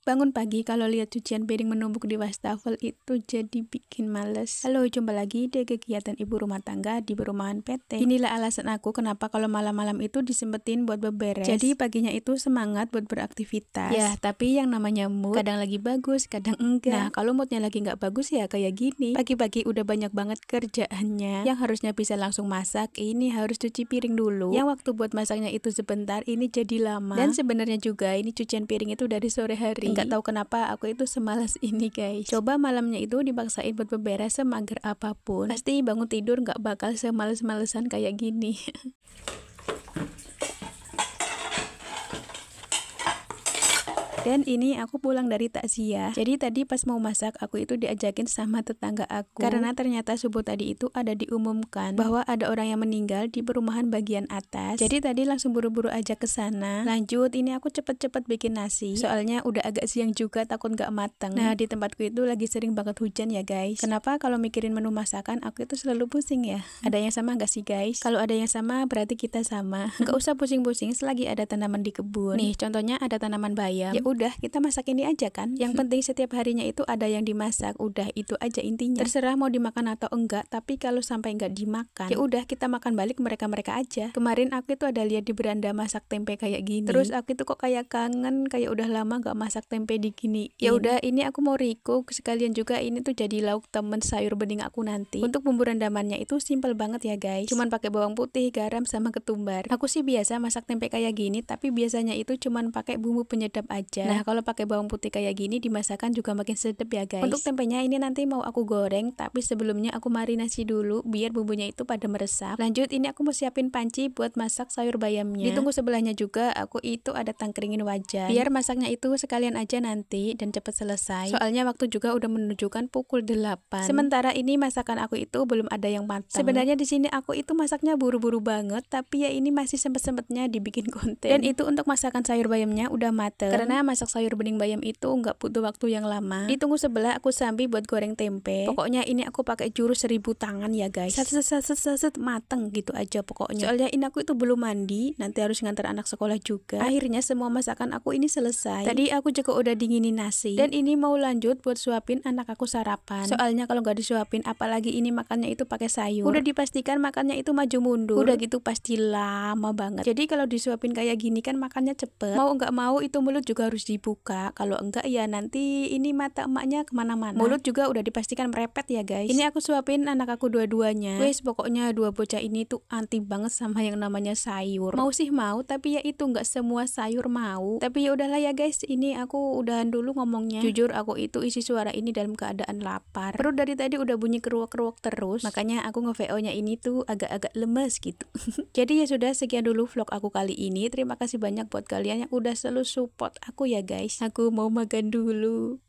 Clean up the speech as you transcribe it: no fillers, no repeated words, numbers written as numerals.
Bangun pagi kalau lihat cucian piring menumpuk di wastafel itu jadi bikin males. Halo, jumpa lagi di kegiatan ibu rumah tangga di perumahan PT. Inilah alasan aku kenapa kalau malam-malam itu disempetin buat beberes. Jadi paginya itu semangat buat beraktivitas. Ya, tapi yang namanya mood kadang lagi bagus, kadang enggak. Nah, kalau moodnya lagi nggak bagus ya kayak gini. Pagi-pagi udah banyak banget kerjaannya. Yang harusnya bisa langsung masak, ini harus cuci piring dulu. Yang waktu buat masaknya itu sebentar, ini jadi lama. Dan sebenarnya juga ini cucian piring itu dari sore hari. Nggak tahu kenapa aku itu semalas ini guys. Coba malamnya itu dipaksain buat beberes semager apapun, pasti bangun tidur nggak bakal semales-malesan kayak gini. Dan ini aku pulang dari takziah. Jadi tadi pas mau masak aku itu diajakin sama tetangga aku. Karena ternyata subuh tadi itu ada diumumkan bahwa ada orang yang meninggal di perumahan bagian atas. Jadi tadi langsung buru-buru aja ke sana. Lanjut ini aku cepet-cepet bikin nasi. Soalnya udah agak siang juga takut nggak mateng. Nah di tempatku itu lagi sering banget hujan ya guys. Kenapa kalau mikirin menu masakan aku itu selalu pusing ya? Ada yang sama nggak sih guys? Kalau ada yang sama berarti kita sama. Nggak usah pusing-pusing selagi ada tanaman di kebun. Nih contohnya ada tanaman bayam. Ya udah kita masak ini aja kan. Yang penting setiap harinya itu ada yang dimasak. Udah itu aja intinya. Terserah mau dimakan atau enggak, tapi kalau sampai enggak dimakan, ya udah kita makan balik mereka-mereka aja. Kemarin aku itu ada lihat di beranda masak tempe kayak gini. Terus aku itu kok kayak kangen, kayak udah lama nggak masak tempe di gini. Ya udah ini aku mau recook sekalian juga ini tuh jadi lauk temen sayur bening aku nanti. Untuk bumbu rendamannya itu simple banget ya guys. Cuman pakai bawang putih, garam sama ketumbar. Aku sih biasa masak tempe kayak gini, tapi biasanya itu cuman pakai bumbu penyedap aja. Nah, kalau pakai bawang putih kayak gini dimasakan juga makin sedap ya guys. Untuk tempenya ini nanti mau aku goreng, tapi sebelumnya aku marinasi dulu biar bumbunya itu pada meresap. Lanjut ini aku mau siapin panci buat masak sayur bayamnya. Ditunggu sebelahnya juga aku itu ada tangkringin wajan. Biar masaknya itu sekalian aja nanti dan cepet selesai. Soalnya waktu juga udah menunjukkan pukul 8. Sementara ini masakan aku itu belum ada yang matang. Sebenarnya di sini aku itu masaknya buru-buru banget, tapi ya ini masih sempet-sempetnya dibikin konten. Dan itu untuk masakan sayur bayamnya udah mateng. Karena masak sayur bening bayam itu nggak butuh waktu yang lama. Ditunggu sebelah aku sambil buat goreng tempe. Pokoknya ini aku pakai jurus 1000 tangan ya guys. Set mateng gitu aja pokoknya. Soalnya ini aku itu belum mandi, nanti harus ngantar anak sekolah juga. Akhirnya semua masakan aku ini selesai. Tadi aku juga udah dinginin nasi. Dan ini mau lanjut buat suapin anak aku sarapan. Soalnya kalau nggak disuapin, apalagi ini makannya itu pakai sayur, udah dipastikan makannya itu maju mundur. Udah gitu pasti lama banget. Jadi kalau disuapin kayak gini kan makannya cepet. Mau nggak mau itu mulut juga harus dibuka. Kalau enggak ya nanti ini mata emaknya kemana-mana. Mulut juga udah dipastikan merepet ya guys. Ini aku suapin anak aku dua-duanya. Wes pokoknya dua bocah ini tuh anti banget sama yang namanya sayur. Mau sih mau, tapi ya itu nggak semua sayur mau. Tapi ya udahlah ya guys, ini aku udahan dulu ngomongnya. Jujur aku itu isi suara ini dalam keadaan lapar. Perut dari tadi udah bunyi keruak-keruak terus. Makanya aku nge-VO nya ini tuh agak-agak lemes gitu. Jadi ya sudah sekian dulu vlog aku kali ini. Terima kasih banyak buat kalian yang udah selalu support aku ya guys. Aku mau makan dulu.